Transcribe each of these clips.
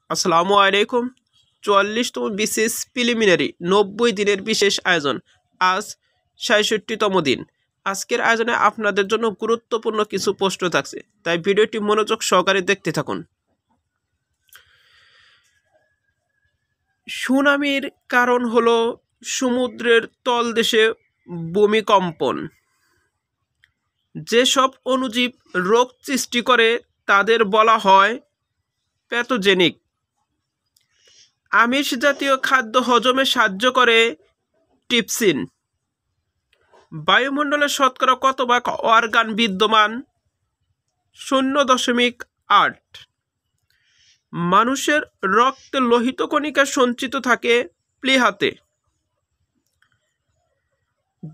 আসসালামু আলাইকুম। ৪৪তম বিশেষ প্রিলিমিনারি ৯০ দিনের বিশেষ আয়োজন, আজ ৬৬তম দিন। আজকের আয়োজনে আপনাদের জন্য গুরুত্বপূর্ণ কিছু প্রশ্ন থাকছে, তাই ভিডিওটি মনোযোগ সহকারে দেখতে থাকুন। সুনামির কারণ হলো সমুদ্রের তলদেশে ভূমিকম্পন। যেসব অণুজীব রোগ সৃষ্টি করে তাদের বলা হয় প্যাথোজেনিক। আমিষ জাতীয় খাদ্য হজমে সাহায্য করে ট্রিপসিন। বায়ুমণ্ডলে শতকরা কত ভাগ অর্গান বিদ্যমান? 0.8। মানুষের রক্তে লোহিত কণিকা সঞ্চিত থাকে প্লীহাতে।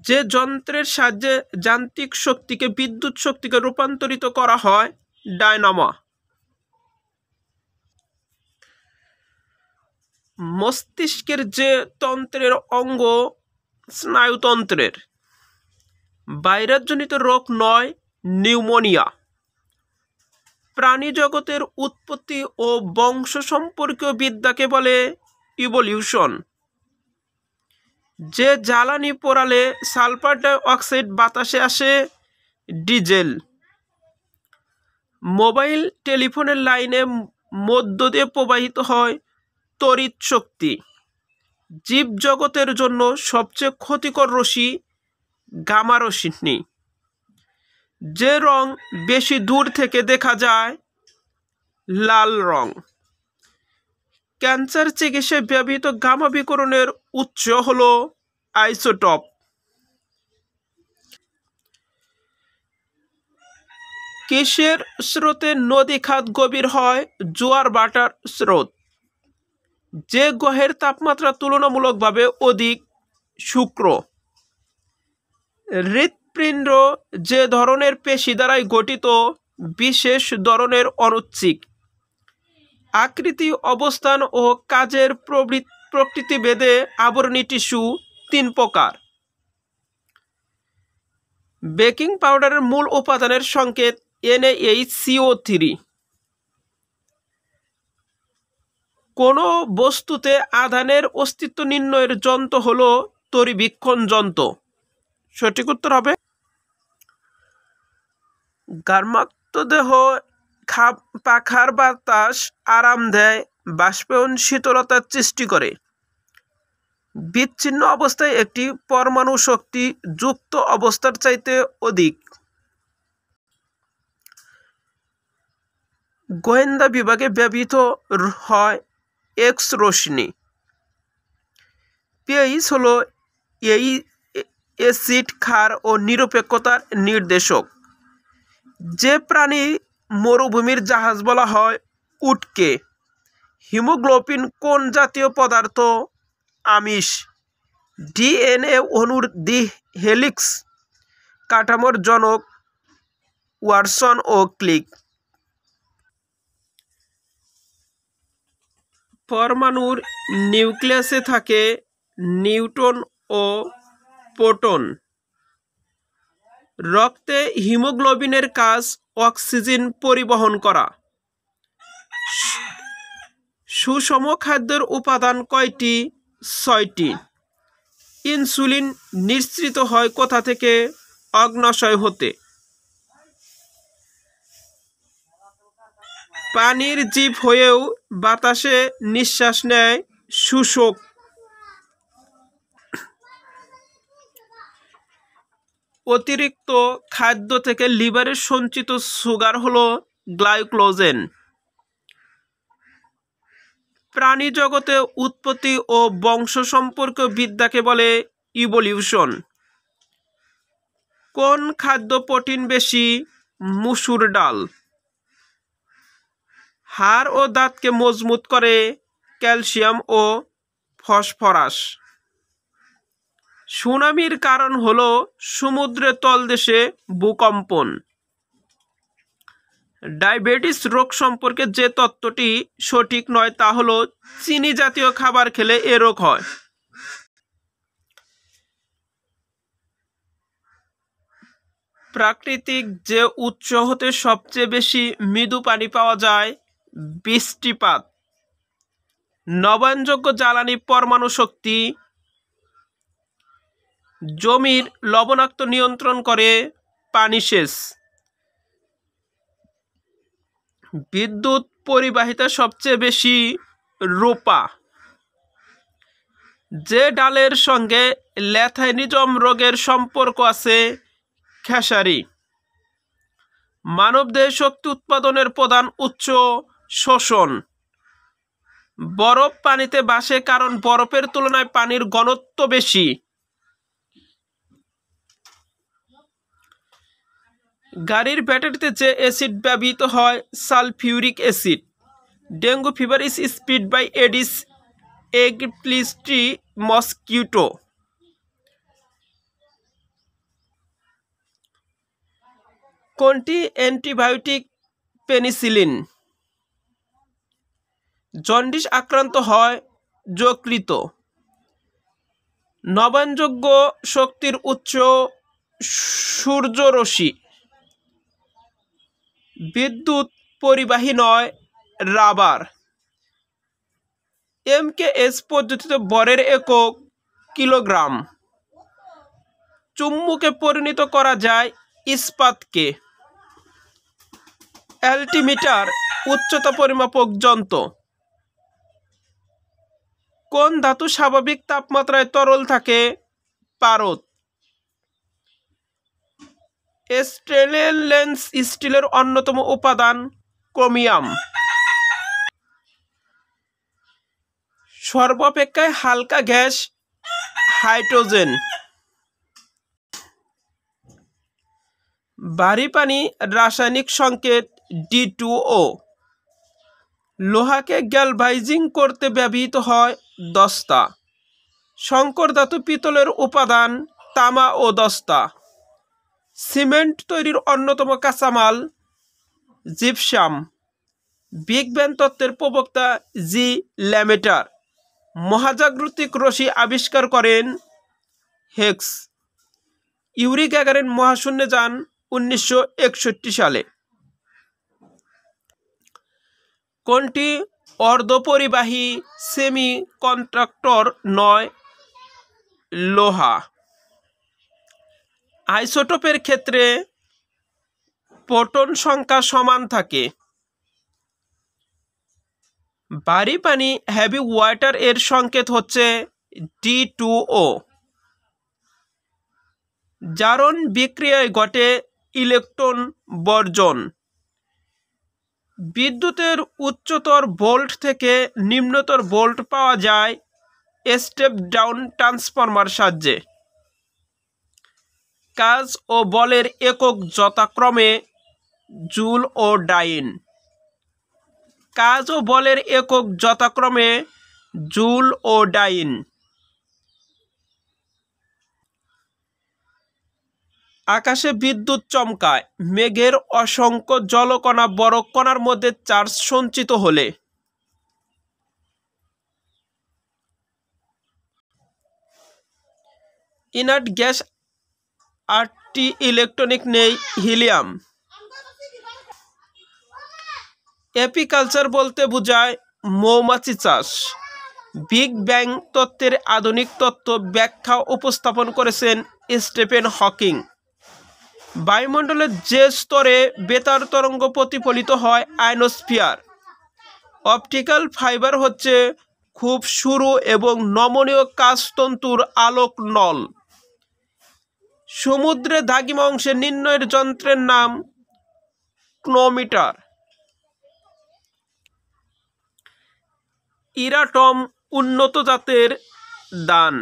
যে যন্ত্রের সাহায্যে যান্ত্রিক শক্তিকে বিদ্যুৎ শক্তিতে রূপান্তরিত করা হয় ডায়নামো। মস্তিষ্কের যে তন্ত্রের অঙ্গ স্নায়ুতন্ত্রের। ভাইরাসজনিত রোগ নয়, নিউমোনিয়া। প্রাণী জগতের উৎপত্তি ও বংশ সম্পর্কীয় বিদ্যাকে বলে ইভলিউশন। যে জ্বালানি পোড়ালে সালফার ডাই অক্সাইড বাতাসে আসে ডিজেল। মোবাইল টেলিফোনের লাইনে মধ্য দিয়ে প্রবাহিত হয় তড়িৎ শক্তি। জীবজগতের জন্য সবচেয়ে ক্ষতিকর রশ্মি গামা রশ্মি। যে রং বেশি দূর থেকে দেখা যায় লাল রং। ক্যান্সার চিকিৎসায় ব্যবহৃত গামা বিকিরণের উৎস হল আইসোটোপ। কিসের স্রোতে নদী খাত গভীর হয়? জোয়ার ভাটার স্রোত। যে গ্রহের তাপমাত্রা তুলনামূলকভাবে অধিক? শুক্র। হৃৎপিণ্ড যে ধরনের পেশি দ্বারাই গঠিত? বিশেষ ধরনের অনুচ্ছিক। আকৃতি, অবস্থান ও কাজের প্রকৃতি ভেদে আবরণী টিস্যু 3 প্রকার। বেকিং পাউডারের মূল উপাদানের সংকেত NaHCO3। কোনো বস্তুতে আধানের অস্তিত্ব নির্ণয়ের যন্ত্র হলো তড়িৎবীক্ষণ যন্ত্র। সঠিক উত্তর হবে ঘর্মাক্ত দেহ। পাখার বাতাস আরাম দেয়, বাষ্পায়ন শীতলতার সৃষ্টি করে। বিচ্ছিন্ন অবস্থায় একটি পরমাণু শক্তি যুক্ত অবস্থার চাইতে অধিক। গোয়েন্দা বিভাগে ব্যবহৃত হয় এক্স রশ্মি। পিএইচ হলো এই অ্যাসিড, ক্ষার ও নিরপেক্ষতার নির্দেশক। যে প্রাণী মরুভূমির জাহাজ বলা হয় উটকে। হিমোগ্লোবিন কোন জাতীয় পদার্থ? আমিষ। ডিএনএ অণুর হেলিক্স কাঠামোর জনক ওয়াটসন ও ক্লিক। পরমাণুর নিউক্লিয়াসে থাকে নিউট্রন ও প্রোটন। রক্তে হিমোগ্লোবিনের কাজ অক্সিজেন পরিবহন করা। সুষম খাদ্যের উপাদান কয়টি? 6টি। ইনসুলিন নিঃসৃত হয় কোথা থেকে? অগ্ন্যাশয় হতে। পানির জীব হয়েও বাতাসে নিঃশ্বাস নেয় শুষ্ক। অতিরিক্ত খাদ্য থেকে লিভারের সঞ্চিত সুগার হলো গ্লাইকোজেন। প্রাণী জগতে উৎপত্তি ও বংশ সম্পর্কীয় বিদ্যাকে বলে ইভলিউশন। কোন খাদ্য প্রোটিন বেশি? মসুর ডাল। হাড় ও দাঁতকে মজবুত করে ক্যালসিয়াম ও ফসফরাস। সুনামির কারণ হলো সমুদ্রের তলদেশে ভূকম্পন। ডায়াবেটিস রোগ সম্পর্কে যে তত্ত্বটি সঠিক নয় তা হলো চিনি জাতীয় খাবার খেলে এ রোগ হয়। প্রাকৃতিক যে উৎস হতে সবচেয়ে বেশি মৃদু পানি পাওয়া যায়? বৃষ্টিপাত। নবায়নযোগ্য জ্বালানি পরমাণু শক্তি। জমির লবণাক্ত নিয়ন্ত্রণ করে পানি সেচ। বিদ্যুৎ পরিবাহিতা সবচেয়ে বেশি রূপা। যে ডালের সঙ্গে ল্যাথাইনিজম রোগের সম্পর্ক আছে খেসারি। মানবদেহে শক্তি উৎপাদনের প্রধান উৎস শোষণ। বরফ পানিতে ভাসে কারণ বরফের তুলনায় পানির ঘনত্ব বেশি। গাড়ির ব্যাটারিতে যে অ্যাসিড ব্যবহৃত হয় sulphuric acid. Dengue fever is spread by Aedes এগপ্লিস্টি মসকিউটো। কোনটি অ্যান্টিবায়োটিক? পেনিসিলিন। জন্ডিস আক্রান্ত হয় যকৃত। নবায়নযোগ্য শক্তির উৎস সূর্যরশ্মি। বিদ্যুৎ পরিবাহী নয় রাবার। এমকেএস পদ্ধতিতে ভরের একক কিলোগ্রাম। চুম্বকে পরিণত করা যায় ইস্পাতকে। অ্যালটিমিটার উচ্চতা পরিমাপক যন্ত্র। কোন ধাতু স্বাভাবিক তাপমাত্রায় তরল থাকে? পারদ। স্টেনলেস স্টিলের অন্যতম উপাদান ক্রোমিয়াম। সর্বাপেক্ষা হালকা গ্যাস হাইড্রোজেন। ভারী পানি রাসায়নিক সংকেত D2O। লোহাকে গ্যালভাইজিং করতে ব্যবহৃত হয় দস্তা। সংকর ধাতু পিতলের উপাদান তামা ও দস্তা। সিমেন্ট তৈরির অন্যতম কাঁচামাল জিপসাম। বিগ ব্যাং তত্ত্বের প্রবক্তা জি ল্যামেটার। মহাজাগতিক রশ্মি আবিষ্কার করেন হেক্স। ইউরি গ্যাগারিন মহাশূন্যে যান 1961 সালে। কোনটি অর্ধপরিবাহী সেমি কন্ডাক্টর নয়? লোহা। আইসোটোপের ক্ষেত্রে প্রোটন সংখ্যা সমান থাকে। ভারী পানি হেভি ওয়াটার এর সংকেত হচ্ছে D2O। জারণ বিক্রিয়ায় ঘটে ইলেকট্রন বর্জন। বিদ্যুতের উচ্চতর ভোল্ট থেকে নিম্নতর ভোল্ট পাওয়া যায় স্টেপ ডাউন ট্রান্সফরমার সাহায্যে। কাজ ও বলের একক যথাক্রমে জুল ও ডাইন। কাজ ও বলের একক যথাক্রমে জুল ও ডাইন। আকাশে বিদ্যুৎ চমকায় মেঘের অসংখ্য জলকণা বরফ কণার মধ্যে চার্জ সঞ্চিত হলে। ইনার্ট গ্যাস 8টি ইলেকট্রনিক নেই হিলিয়াম। এপিকালচার বলতে বোঝায় মৌমাছি চাষ। বিগ ব্যাং তত্ত্বের আধুনিক তত্ত্ব ব্যাখ্যা উপস্থাপন করেছেন স্টিফেন হকিং। বায়ুমণ্ডলের যে স্তরে বেতার তরঙ্গ প্রতিফলিত হয় আয়নোস্ফিয়ার। অপটিক্যাল ফাইবার হচ্ছে খুব সরু এবং নমনীয় কাঁচতন্তুর আলোক নল। সমুদ্রে দাগিমা অংশে নির্ণয়ের যন্ত্রের নাম ক্রোনোমিটার। ইরাটম উন্নত জাতের দান।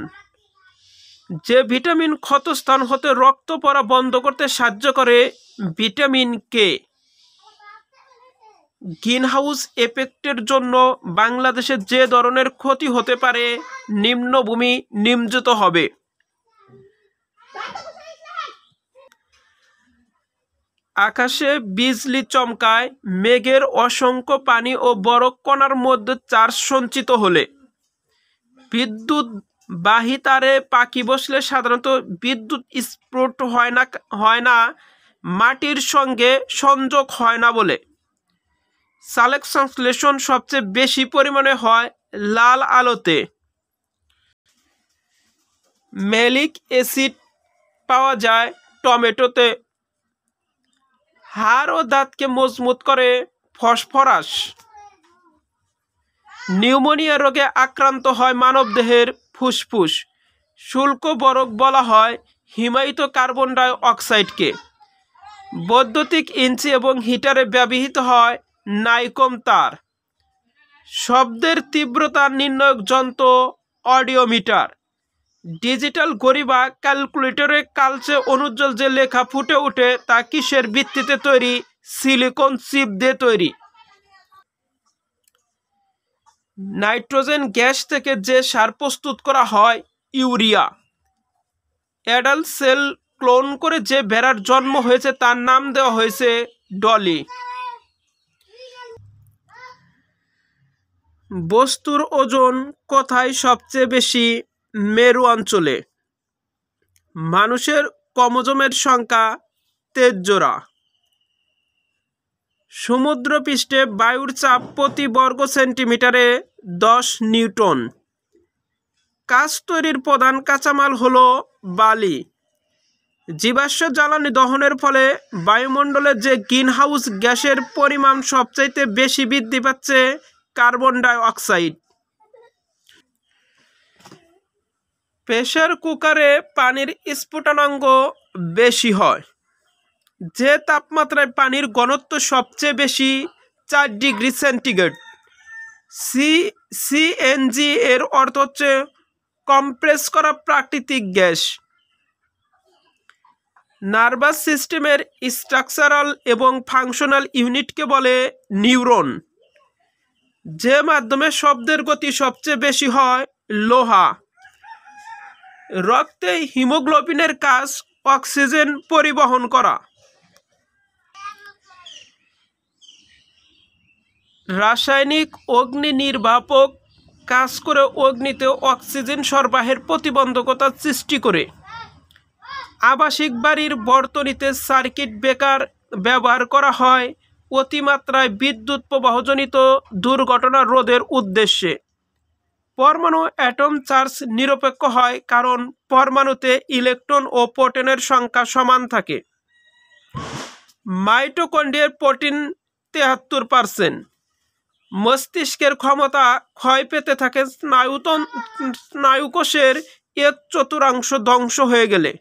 যে ভিটামিন ক্ষতস্থান হতে রক্ত পড়া বন্ধ করতে সাহায্য করে ভিটামিন কে। গ্রিনহাউস এফেক্টের জন্য বাংলাদেশে যে ধরনের ক্ষতি হতে পারে নিম্নভূমি নিমজ্জিত হবে। আকাশে বিজলি চমকায় মেঘের অসংখ্য পানি ও বরফ কণার মধ্যে চার্জ সঞ্চিত হলে। বিদ্যুৎ বাহী তারে পাখি বসলে সাধারণত বিদ্যুৎ স্ফোট হয় না মাটির সঙ্গে সংযোগ হয় না বলে। চালক সংশ্লেষণ সবচেয়ে বেশি পরিমাণে হয় লাল আলোতে। ম্যালিক অ্যাসিড পাওয়া যায় টমেটোতে। হাড় ও দাঁতকে মজবুত করে ফসফরাস। নিউমোনিয়া রোগে আক্রান্ত হয় মানবদেহের ফুসফুস। শুষ্ক বরফ বলা হয় হিমায়িত কার্বন ডাই অক্সাইডকে। বৈদ্যুতিক ইঞ্চি এবং হিটারে ব্যবহৃত হয় নাইকম তার। শব্দের তীব্রতা নির্ণায়ক যন্ত্র অডিওমিটার। ডিজিটাল ঘড়ি বা ক্যালকুলেটরে কালচে অনুজ্জ্বল যে লেখা ফুটে ওঠে তা কিসের ভিত্তিতে তৈরি? সিলিকন চিপ দিয়ে তৈরি। নাইট্রোজেন গ্যাস থেকে যে সার প্রস্তুত করা হয় ইউরিয়া। অ্যাডাল্ট সেল ক্লোন করে যে ভেড়ার জন্ম হয়েছে তার নাম দেওয়া হয়েছে ডলি। বস্তুর ওজন কোথায় সবচেয়ে বেশি? মেরু অঞ্চলে। মানুষের ক্রোমোজোমের সংখ্যা 23 জোড়া। সমুদ্রপৃষ্ঠে বায়ুর চাপ প্রতি বর্গ সেন্টিমিটারে 10 নিউটন। কাঁচ তৈরির প্রধান কাঁচামাল হলো বালি। জীবাশ্ম জ্বালানি দহনের ফলে বায়ুমণ্ডলের যে গ্রিনহাউস গ্যাসের পরিমাণ সবচাইতে বেশি বৃদ্ধি পাচ্ছে কার্বন ডাই অক্সাইড। প্রেসার কুকারে পানির স্ফুটনাঙ্ক বেশি হয়। যে তাপমাত্রায় পানির ঘনত্ব সবচেয়ে বেশি 4 ডিগ্রি সেন্টিগ্রেড। সিএনজি এর অর্থ হচ্ছে কম্প্রেস করা প্রাকৃতিক গ্যাস। নার্ভাস সিস্টেমের স্ট্রাকচারাল এবং ফাংশনাল ইউনিটকে বলে নিউরন। যে মাধ্যমে শব্দের গতি সবচেয়ে বেশি হয় লোহা। রক্তে হিমোগ্লোবিনের কাজ অক্সিজেন পরিবহন করা। রাসায়নিক অগ্নি নির্বাপক কাজ করে অগ্নিতে অক্সিজেন সরবরাহের প্রতিবন্ধকতা সৃষ্টি করে। আবাসিক বাড়ির বর্তনীতে সার্কিট ব্রেকার ব্যবহার করা হয় অতিমাত্রায় বিদ্যুৎ প্রবাহজনিত দুর্ঘটনা রোধের উদ্দেশ্যে। পরমাণু অ্যাটম চার্জ নিরপেক্ষ হয় কারণ পরমাণুতে ইলেকট্রন ও প্রোটনের সংখ্যা সমান থাকে। মাইটোকন্ড্রিয়ার প্রোটিন 73%। মস্তিষ্কের ক্ষমতা ক্ষয় পেতে থাকে স্নায়ুকোষের 1/4 ধ্বংস হয়ে গেলে।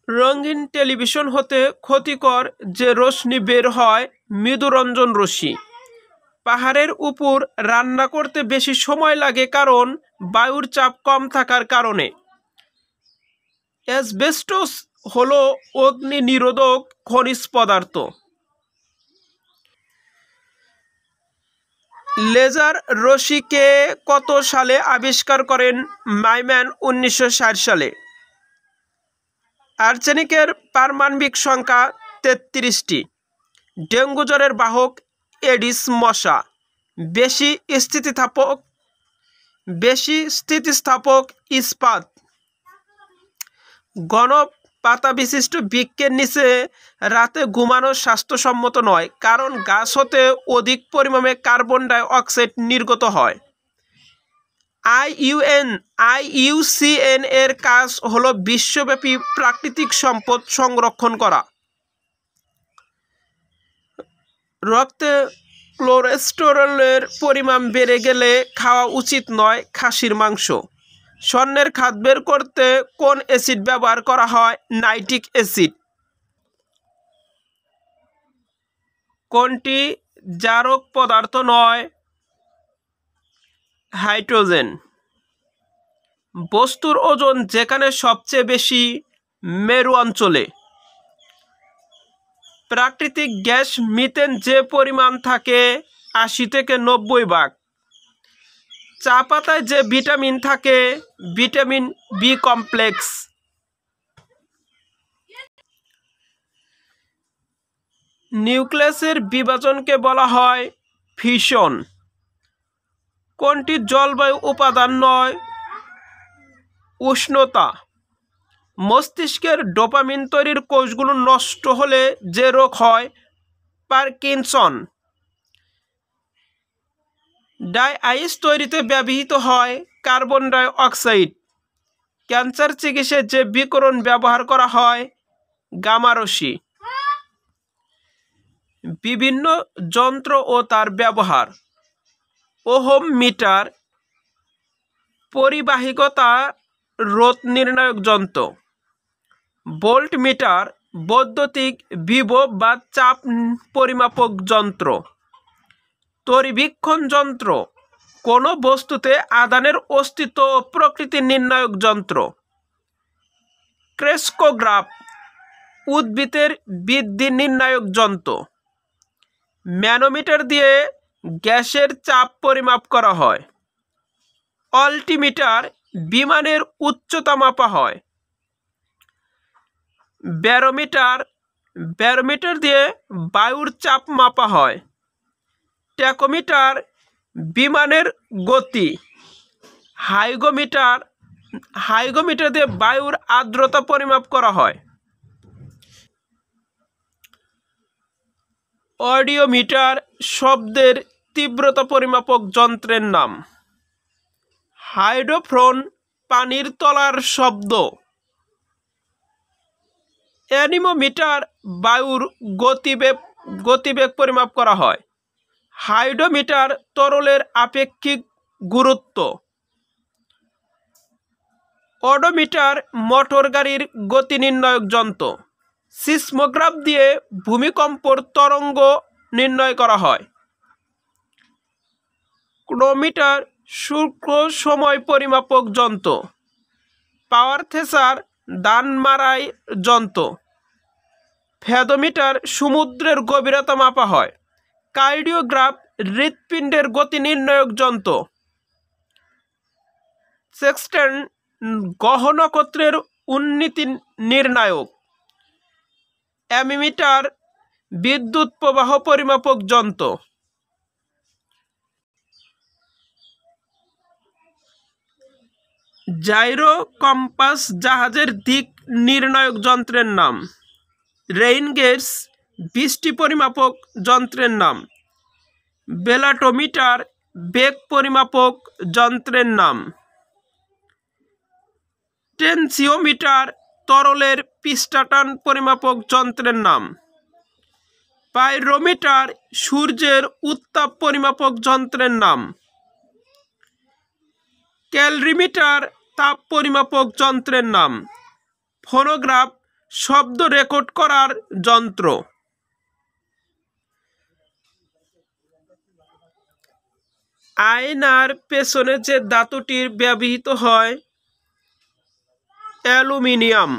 রঙিন টেলিভিশন হতে ক্ষতিকর যে রশ্মি বের হয় মৃদুরঞ্জন রশ্মি। পাহাড়ের উপর রান্না করতে বেশি সময় লাগে কারণ বায়ুর চাপ কম থাকার কারণে। অ্যাসবেস্টস হলো অগ্নি নিরোধক খনিজ পদার্থ। লেজার রশ্মিকে কত সালে আবিষ্কার করেন মাইম্যান? 1960 সালে। আর্সেনিকের পারমাণবিক সংখ্যা 33টি। ডেঙ্গু জ্বরের বাহক এডিস মশা। বেশি স্থিতিস্থাপক ইস্পাত। ঘন পাতা বিশিষ্ট বৃক্ষের নিচে রাতে ঘুমানো স্বাস্থ্যসম্মত নয় কারণ গাছ হতে অধিক পরিমাণে কার্বন ডাই অক্সাইড নির্গত হয়। IUCN এর কাজ হলো বিশ্বব্যাপী প্রাকৃতিক সম্পদ সংরক্ষণ করা। রক্তে কোলেস্টেরলের পরিমাণ বেড়ে গেলে খাওয়া উচিত নয় খাসির মাংস। স্বর্ণের খাদ বের করতে কোন অ্যাসিড ব্যবহার করা হয়? Nitric acid. কোনটি জারক পদার্থ নয়? হাইড্রোজেন। বস্তুর ওজন যেখানে সবচেয়ে বেশি? মেরু অঞ্চলে। প্রাকৃতিক গ্যাস মিথেন যে পরিমাণ থাকে 80 থেকে 90 ভাগ। চা পাতায় যে ভিটামিন থাকে ভিটামিন বি কমপ্লেক্স। নিউক্লিয়াসের বিভাজনকে বলা হয় ফিশন। কোনটি জলবায়ু উপাদান নয়? উষ্ণতা। মস্তিষ্কের ডোপামিন তৈরির কোষগুলো নষ্ট হলে যে রোগ হয় পার্কিনসন। ডাই আইস তৈরিতে ব্যবহৃত হয় কার্বন ডাই অক্সাইড। ক্যান্সার চিকিৎসায় যে বিকিরণ ব্যবহার করা হয় গামা রশ্মি। বিভিন্ন যন্ত্র ও তার ব্যবহার। ওহম মিটার পরিবাহিকতা রোধ নির্ণায়ক যন্ত্র। ভোল্ট মিটার বৈদ্যুতিক বিভব বা চাপ পরিমাপক যন্ত্র। তড়িৎবীক্ষণ যন্ত্র কোনো বস্তুতে আধানের অস্তিত্ব ও প্রকৃতি নির্ণায়ক যন্ত্র। ক্রেস্কোগ্রাফ উদ্ভিদের বৃদ্ধি নির্ণায়ক যন্ত্র। ম্যানোমিটার দিয়ে গ্যাসের চাপ পরিমাপ করা হয়। অল্টিমিটার বিমানের উচ্চতা মাপা হয়। ব্যারোমিটার দিয়ে বায়ুর চাপ মাপা হয়। ট্যাকোমিটার বিমানের গতি। হাইগোমিটার দিয়ে বায়ুর আর্দ্রতা পরিমাপ করা হয়। অডিওমিটার শব্দের তীব্রতা পরিমাপক যন্ত্রের নাম। হাইড্রোফোন পানির তলার শব্দ। অ্যানিমোমিটার বায়ুর গতিবেগ পরিমাপ করা হয়। হাইড্রোমিটার তরলের আপেক্ষিক গুরুত্ব। ওডোমিটার মোটর গাড়ির গতি নির্ণায়ক যন্ত্র। সিসমোগ্রাফ দিয়ে ভূমিকম্পর তরঙ্গ নির্ণয় করা হয়। ক্রোনোমিটার শুষ্ক সময় পরিমাপক যন্ত্র। পাওয়ার থ্রেসার ধান মাড়াই যন্ত্র। ফেদোমিটার সমুদ্রের গভীরতা মাপা হয়। কার্ডিওগ্রাফ হৃৎপিণ্ডের গতি নির্ণায়ক যন্ত্র। সেক্সট্যান্ট গ্রহ নক্ষত্রের উন্নতি নির্ণায়ক। অ্যামিমিটার বিদ্যুৎ প্রবাহ পরিমাপক যন্ত্র। জাইরো কম্পাস জাহাজের দিক নির্ণায়ক যন্ত্রের নাম। রেইন গেজ বৃষ্টি পরিমাপক যন্ত্রের নাম। বেলোটোমিটার বেগ পরিমাপক যন্ত্রের নাম। টেনসিওমিটার তরলের পৃষ্ঠটান পরিমাপক যন্ত্রের নাম। পাইরোমিটার সূর্যের উত্তাপ পরিমাপক যন্ত্রের নাম। ক্যালরিমিটার তাপ পরিমাপক যন্ত্রের নাম। ফোনোগ্রাফ শব্দ রেকর্ড করার যন্ত্র। আয়নার পেছনে যে ধাতুটির ব্যবহৃত হয় অ্যালুমিনিয়াম।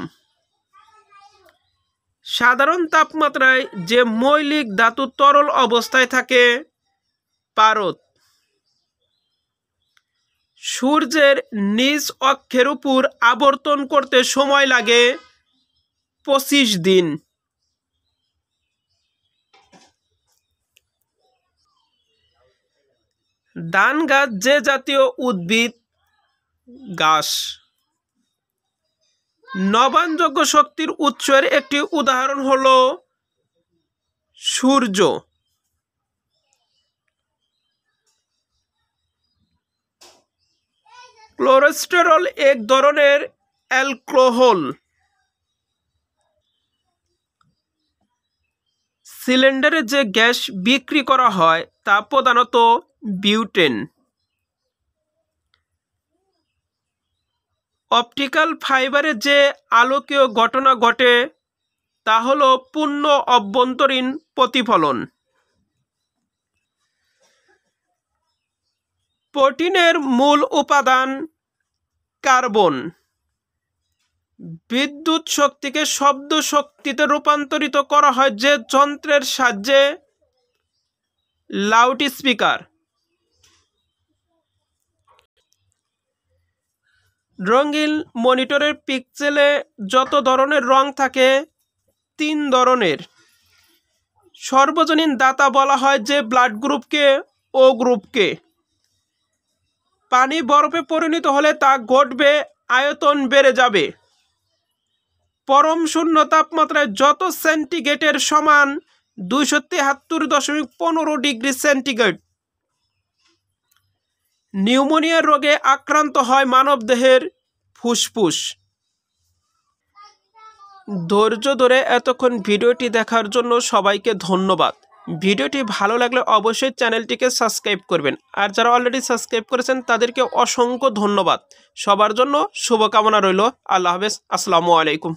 সাধারণ তাপমাত্রায় যে মৌলিক ধাতু তরল অবস্থায় থাকে পারদ। সূর্যের নিজ অক্ষের উপর আবর্তন করতে সময় লাগে 25 দিন। ধান গাছ যে জাতীয় উদ্ভিদ গাছ। নবায়নযোগ্য শক্তির উৎসের একটি উদাহরণ হলো সূর্য। ক্লোরোস্টেরল এক ধরনের অ্যালকোহল। সিলিন্ডারে যে গ্যাস বিক্রি করা হয় তা প্রধানত বিউটেন। অপটিক্যাল ফাইবারে যে আলোকীয় ঘটনা ঘটে তা হলো পূর্ণ অভ্যন্তরীণ প্রতিফলন। প্রোটিনের মূল উপাদান কার্বন। বিদ্যুৎ শক্তিকে শব্দ শক্তিতে রূপান্তরিত করা হয় যে যন্ত্রের সাহায্যে লাউডস্পিকার। রঙিন মনিটরের পিক্সেলে যত ধরনের রং থাকে 3 ধরনের। সর্বজনীন দাতা বলা হয় যে ব্লাড গ্রুপকে ও গ্রুপকে। পানি বরফে পরিণত হলে তা ঘটবে, আয়তন বেড়ে যাবে। পরম শূন্য তাপমাত্রায় যত সেন্টিগ্রেডের সমান 273.15 ডিগ্রি সেন্টিগ্রেড। নিউমোনিয়া রোগে আক্রান্ত হয় মানবদেহের ফুসফুস। ধৈর্য ধরে এতক্ষণ ভিডিওটি দেখার জন্য সবাইকে ধন্যবাদ। ভিডিওটি ভালো লাগলে অবশ্যই চ্যানেলটিকে সাবস্ক্রাইব করবেন, আর যারা অলরেডি সাবস্ক্রাইব করেছেন তাদেরকে অসংখ্য ধন্যবাদ। সবার জন্য শুভকামনা রইল। আল্লাহ হাফেজ। আসসালামু আলাইকুম।